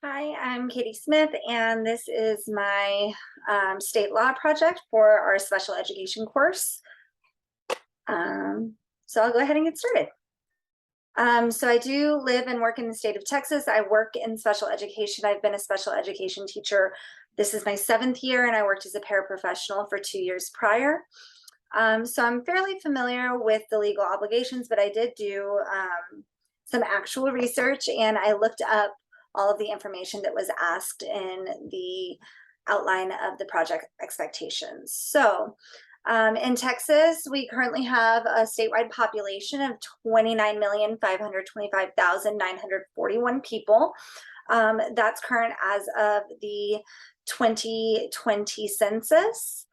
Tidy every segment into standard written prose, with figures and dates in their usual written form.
Hi, I'm Kaitie Smith, and this is my state law project for our special education course. So I'll go ahead and get started. So I do live and work in the state of Texas. I work in special education. I've been a special education teacher. This is my 7th year, and I worked as a paraprofessional for 2 years prior. So I'm fairly familiar with the legal obligations, but I did do some actual research, and I looked up all of the information that was asked in the outline of the project expectations. So in Texas, we currently have a statewide population of 29,525,941 people. That's current as of the 2020 census.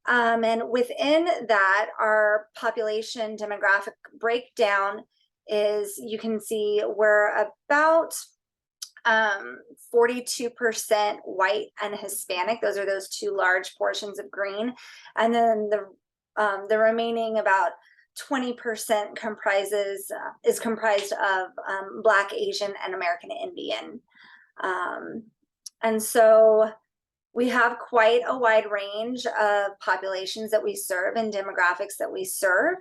And within that, our population demographic breakdown is, you can see we're about 42% white and Hispanic. Those are those two large portions of green. And then the remaining about 20% is comprised of Black, Asian, and American Indian. And so we have quite a wide range of populations that we serve and demographics that we serve.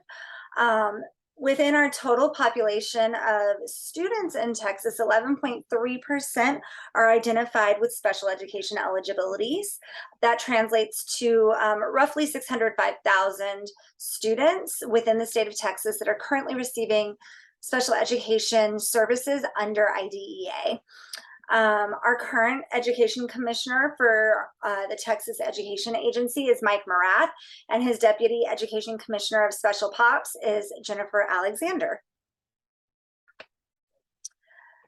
Within our total population of students in Texas, 11.3% are identified with special education eligibilities. That translates to roughly 605,000 students within the state of Texas that are currently receiving special education services under IDEA. Our current education commissioner for the Texas Education Agency is Mike Murat, and his deputy education commissioner of special pops is Jennifer Alexander.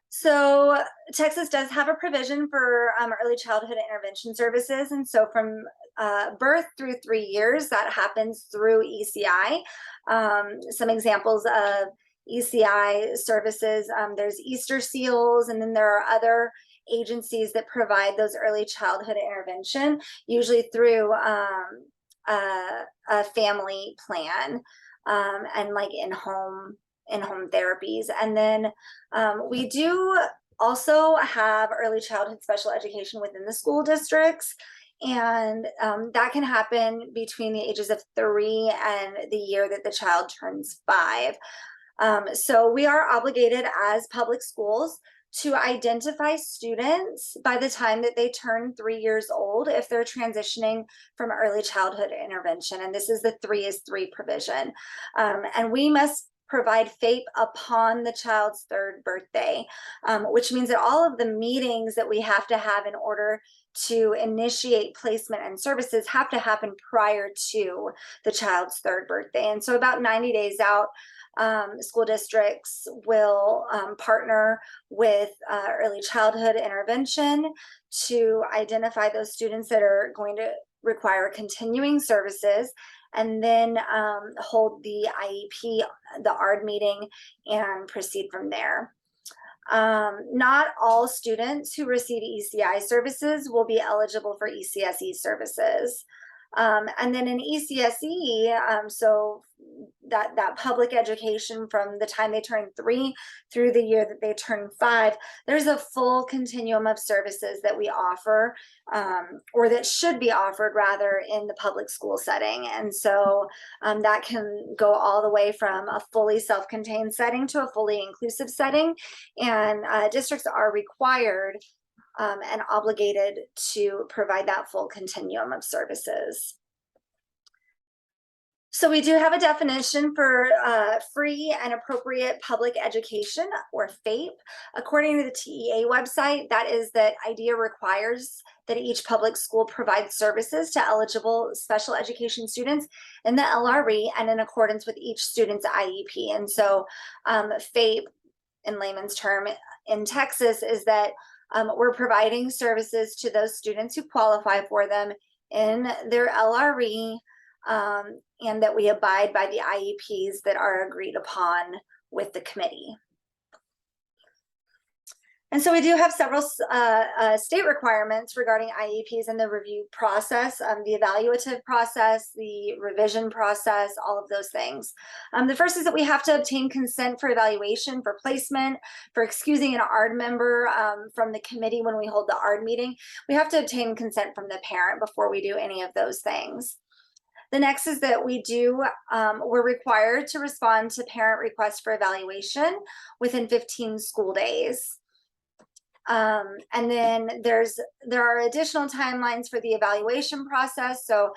So Texas does have a provision for early childhood intervention services, and so from birth through 3 years, that happens through ECI. Some examples of ECI services, there's Easter Seals, and then there are other agencies that provide those early childhood intervention, usually through a family plan and like in-home therapies. And then we do also have early childhood special education within the school districts. And that can happen between the ages of 3 and the year that the child turns 5. So we are obligated as public schools to identify students by the time that they turn 3 years old if they're transitioning from early childhood intervention. And this is the 3 is 3 provision. And we must provide FAPE upon the child's 3rd birthday, which means that all of the meetings that we have to have in order to initiate placement and services have to happen prior to the child's 3rd birthday. And so about 90 days out, school districts will partner with early childhood intervention to identify those students that are going to require continuing services, and then hold the IEP, the ARD meeting, and proceed from there. Not all students who receive ECI services will be eligible for ECSE services. And then in ECSE, so that public education from the time they turn 3 through the year that they turn 5, there's a full continuum of services that we offer, or that should be offered rather, in the public school setting. And so that can go all the way from a fully self-contained setting to a fully inclusive setting. And districts are required and obligated to provide that full continuum of services. So we do have a definition for free and appropriate public education, or FAPE. According to the TEA website, that is that IDEA requires that each public school provide services to eligible special education students in the LRE and in accordance with each student's IEP. And so FAPE, in layman's term, in Texas, is that we're providing services to those students who qualify for them in their LRE, and that we abide by the IEPs that are agreed upon with the committee. And so we do have several state requirements regarding IEPs and the review process, the evaluative process, the revision process, all of those things. The first is that we have to obtain consent for evaluation, for placement, for excusing an ARD member from the committee when we hold the ARD meeting. We have to obtain consent from the parent before we do any of those things. The next is that we're required to respond to parent requests for evaluation within 15 school days. And then there are additional timelines for the evaluation process. So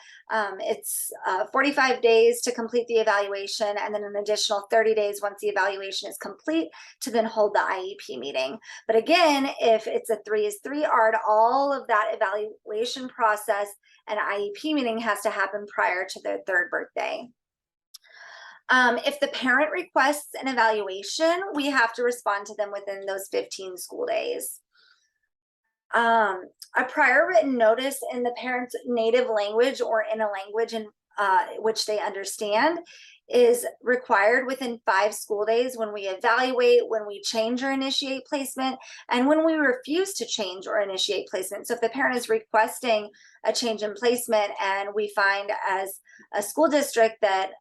it's 45 days to complete the evaluation, and then an additional 30 days once the evaluation is complete to then hold the IEP meeting. But again, if it's a 3-3 ARD, all of that evaluation process and IEP meeting has to happen prior to their 3rd birthday. If the parent requests an evaluation, we have to respond to them within those 15 school days. A prior written notice in the parent's native language or in a language in which they understand is required within 5 school days when we evaluate, when we change or initiate placement, and when we refuse to change or initiate placement. So if the parent is requesting a change in placement and we find as a school district that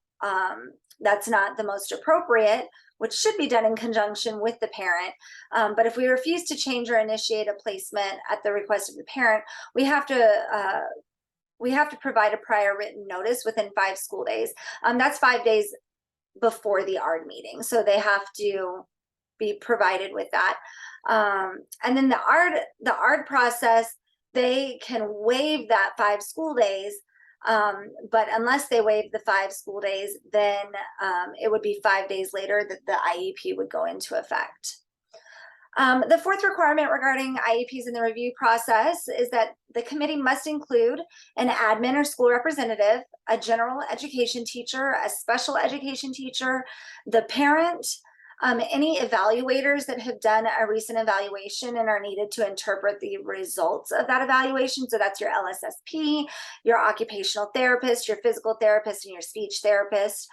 that's not the most appropriate, which should be done in conjunction with the parent. But if we refuse to change or initiate a placement at the request of the parent, we have to provide a prior written notice within 5 school days. That's 5 days before the ARD meeting. So they have to be provided with that. And then the ARD process, they can waive that 5 school days. But unless they waive the 5 school days, then it would be 5 days later that the IEP would go into effect. The 4th requirement regarding IEPs in the review process is that the committee must include an admin or school representative, a general education teacher, a special education teacher, the parent, any evaluators that have done a recent evaluation and are needed to interpret the results of that evaluation. So that's your LSSP, your occupational therapist, your physical therapist, and your speech therapist.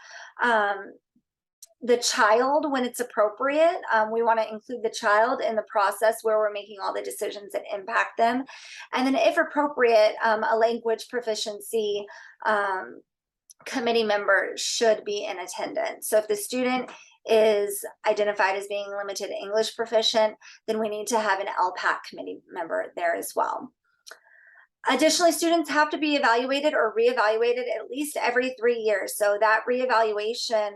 The child, when it's appropriate, we want to include the child in the process where we're making all the decisions that impact them. And then if appropriate, a language proficiency committee member should be in attendance. So if the student is identified as being limited English proficient, then we need to have an LPAC committee member there as well. Additionally, students have to be evaluated or reevaluated at least every 3 years. So that reevaluation,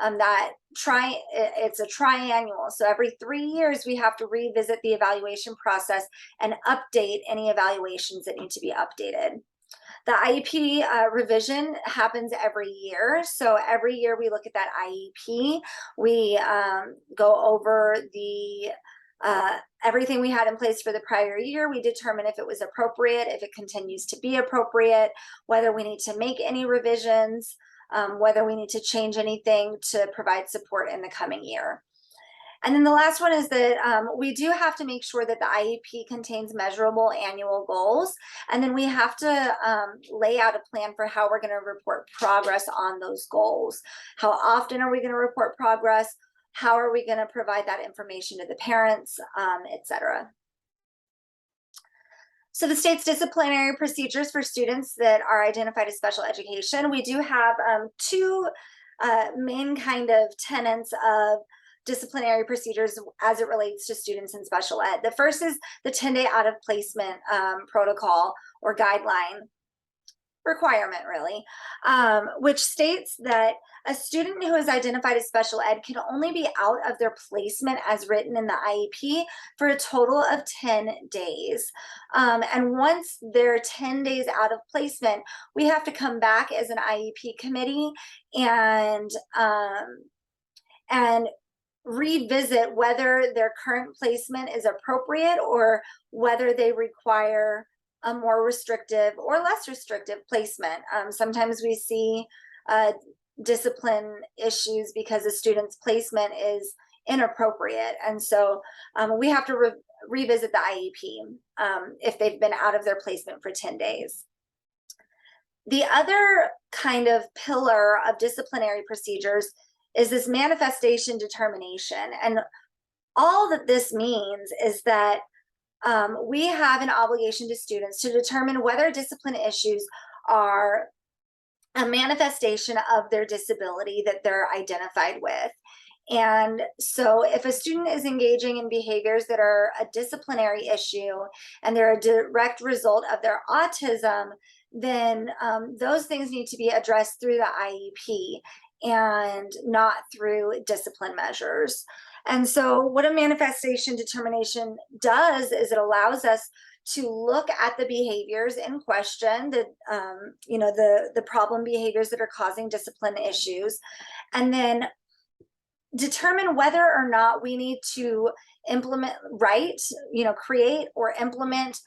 it's a triannual. So every 3 years, we have to revisit the evaluation process and update any evaluations that need to be updated. The IEP revision happens every year. So every year we look at that IEP. We go over the everything we had in place for the prior year. We determine if it was appropriate, if it continues to be appropriate, whether we need to make any revisions, whether we need to change anything to provide support in the coming year. And then the last one is that we do have to make sure that the IEP contains measurable annual goals. And then we have to lay out a plan for how we're going to report progress on those goals. How often are we going to report progress? How are we going to provide that information to the parents, etc. So the state's disciplinary procedures for students that are identified as special education, we do have 2 main kind of tenets of disciplinary procedures as it relates to students in special ed. The first is the 10-day out of placement protocol or guideline requirement, really, which states that a student who is identified as special ed can only be out of their placement as written in the IEP for a total of 10 days. And once they're 10 days out of placement, we have to come back as an IEP committee and revisit whether their current placement is appropriate or whether they require a more restrictive or less restrictive placement. Sometimes we see discipline issues because a student's placement is inappropriate. And so we have to revisit the IEP if they've been out of their placement for 10 days. The other kind of pillar of disciplinary procedures is this manifestation determination. And all that this means is that we have an obligation to students to determine whether discipline issues are a manifestation of their disability that they're identified with. And so if a student is engaging in behaviors that are a disciplinary issue and they're a direct result of their autism, then those things need to be addressed through the IEP and not through discipline measures. And so what a manifestation determination does is it allows us to look at the behaviors in question, the the problem behaviors that are causing discipline issues, and then determine whether or not we need to implement, create or implement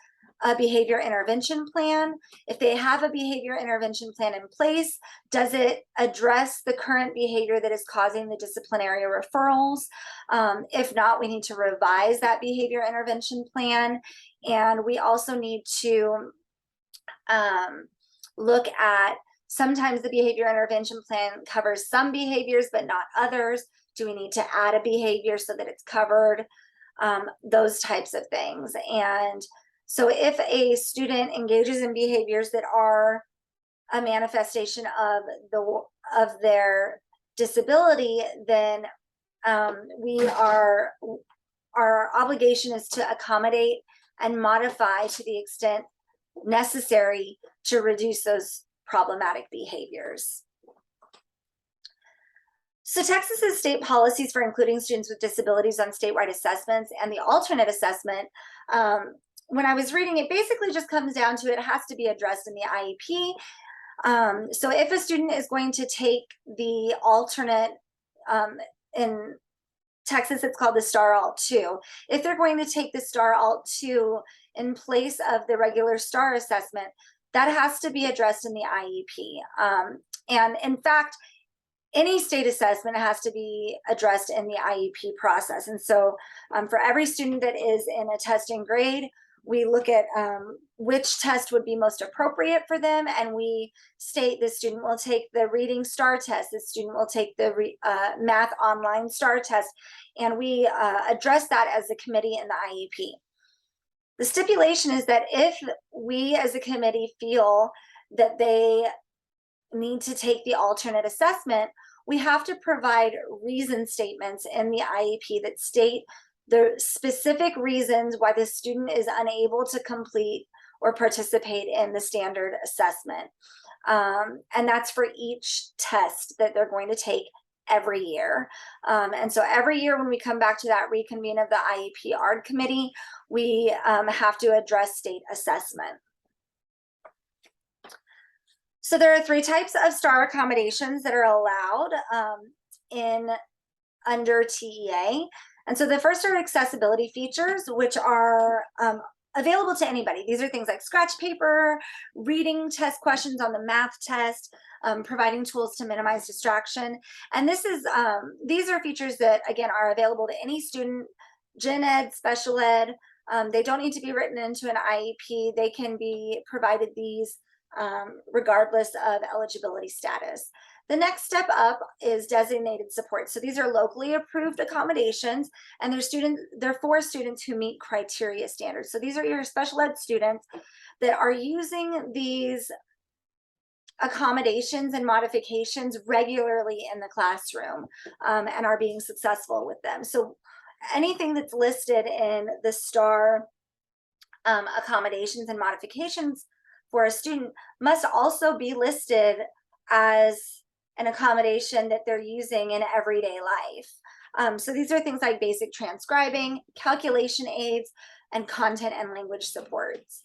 a behavior intervention plan. If they have a behavior intervention plan in place, does it address the current behavior that is causing the disciplinary referrals? If not, we need to revise that behavior intervention plan. And we also need to look at, sometimes the behavior intervention plan covers some behaviors but not others. Do we need to add a behavior so that it's covered? Those types of things. And so if a student engages in behaviors that are a manifestation of their disability, then our obligation is to accommodate and modify to the extent necessary to reduce those problematic behaviors. So Texas's state policies for including students with disabilities on statewide assessments and the alternate assessment, when I was reading it, basically just comes down to it has to be addressed in the IEP. So if a student is going to take the alternate, in Texas it's called the STAR Alt 2, if they're going to take the STAR Alt 2 in place of the regular STAR assessment, that has to be addressed in the IEP. And in fact, any state assessment has to be addressed in the IEP process. And so for every student that is in a testing grade, we look at which test would be most appropriate for them, and we state the student will take the reading STAR test, the student will take the math online STAR test, and we address that as a committee in the IEP. The stipulation is that if we as a committee feel that they need to take the alternate assessment, we have to provide reason statements in the IEP that state the specific reasons why the student is unable to complete or participate in the standard assessment. And that's for each test that they're going to take every year. And so every year when we come back to that reconvene of the IEP ARD committee, we have to address state assessment. So there are 3 types of STAR accommodations that are allowed under TEA. And so the first are accessibility features, which are available to anybody. These are things like scratch paper, reading test questions on the math test, providing tools to minimize distraction. And these are features that, again, are available to any student, gen ed, special ed. They don't need to be written into an IEP. They can be provided these regardless of eligibility status. The next step up is designated support. So these are locally approved accommodations, and they're for students who meet criteria standards. So these are your special ed students that are using these accommodations and modifications regularly in the classroom and are being successful with them. So anything that's listed in the STAR accommodations and modifications for a student must also be listed as an accommodation that they're using in everyday life. So these are things like basic transcribing, calculation aids, and content and language supports.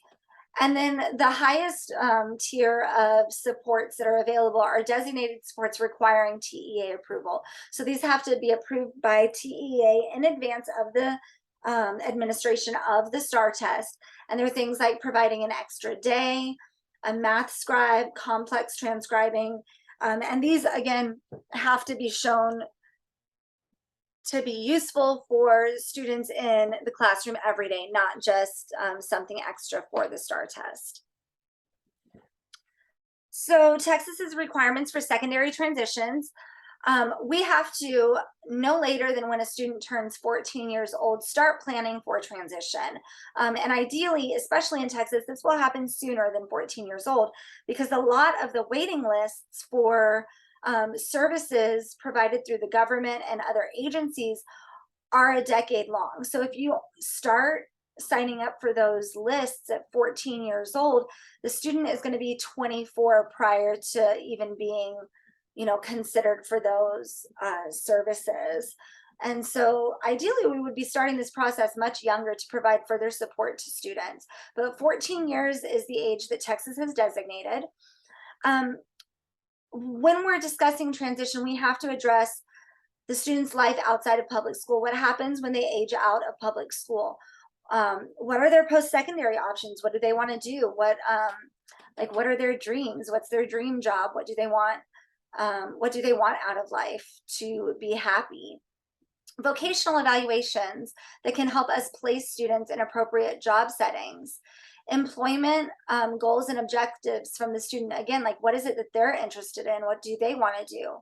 And then the highest tier of supports that are available are designated supports requiring TEA approval. So these have to be approved by TEA in advance of the administration of the STAR test. And there are things like providing an extra day, a math scribe, complex transcribing, and these again have to be shown to be useful for students in the classroom every day, not just something extra for the STAR test. So Texas's requirements for secondary transitions We have to, no later than when a student turns 14 years old, start planning for transition. And ideally, especially in Texas, this will happen sooner than 14 years old, because a lot of the waiting lists for services provided through the government and other agencies are a decade long. So if you start signing up for those lists at 14 years old, the student is going to be 24 prior to even being, considered for those services. And so ideally we would be starting this process much younger to provide further support to students. But 14 years is the age that Texas has designated. When we're discussing transition, we have to address the student's life outside of public school. What happens when they age out of public school? What are their post-secondary options? What do they want to do? What are their dreams? What's their dream job? What do they want? What do they want out of life to be happy? Vocational evaluations that can help us place students in appropriate job settings. Employment goals and objectives from the student. Again, like, what is it that they're interested in? What do they want to do?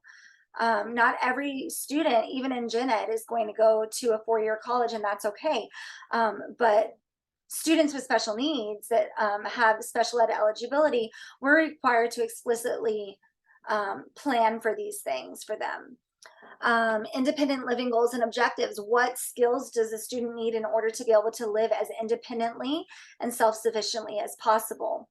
Not every student, even in gen ed, is going to go to a 4-year college, and that's okay. But students with special needs that have special ed eligibility, we're required to explicitly plan for these things for them. Independent living goals and objectives. What skills does a student need in order to be able to live as independently and self-sufficiently as possible?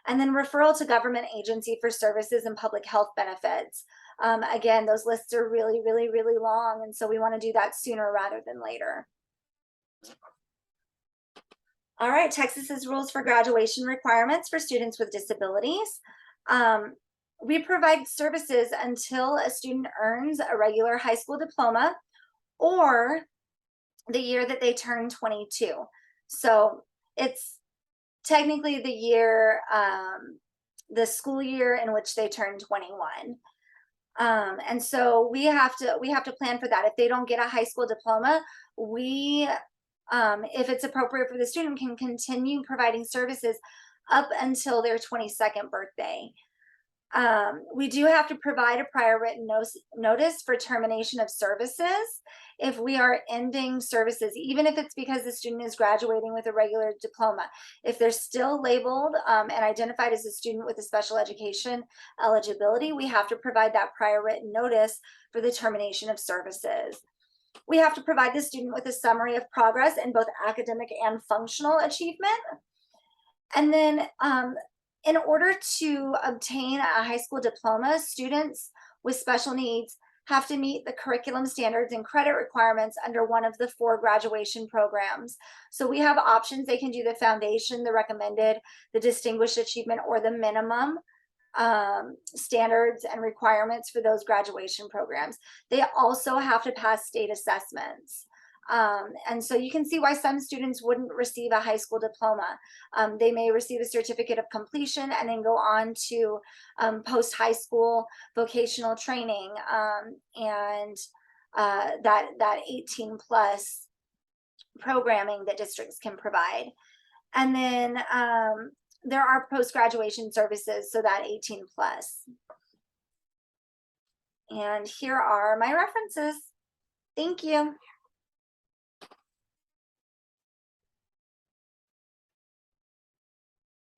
And then referral to government agency for services and public health benefits. Again, those lists are really, really, really long, and so we want to do that sooner rather than later. All right, Texas's rules for graduation requirements for students with disabilities. We provide services until a student earns a regular high school diploma or the year that they turn 22. So it's technically the year, the school year in which they turn 21. And so we have to plan for that. If they don't get a high school diploma, we, if it's appropriate for the student, can continue providing services up until their 22nd birthday. We do have to provide a prior written notice for termination of services if we are ending services, even if it's because the student is graduating with a regular diploma. If they're still labeled and identified as a student with a special education eligibility, we have to provide that prior written notice for the termination of services. We have to provide the student with a summary of progress in both academic and functional achievement. And then in order to obtain a high school diploma, students with special needs have to meet the curriculum standards and credit requirements under one of the 4 graduation programs. So we have options. They can do the foundation, the recommended, the distinguished achievement, or the minimum standards and requirements for those graduation programs. They also have to pass state assessments. And so you can see why some students wouldn't receive a high school diploma. They may receive a certificate of completion and then go on to post-high school vocational training and that 18 plus programming that districts can provide. And then there are post-graduation services, so that 18 plus. And here are my references. Thank you.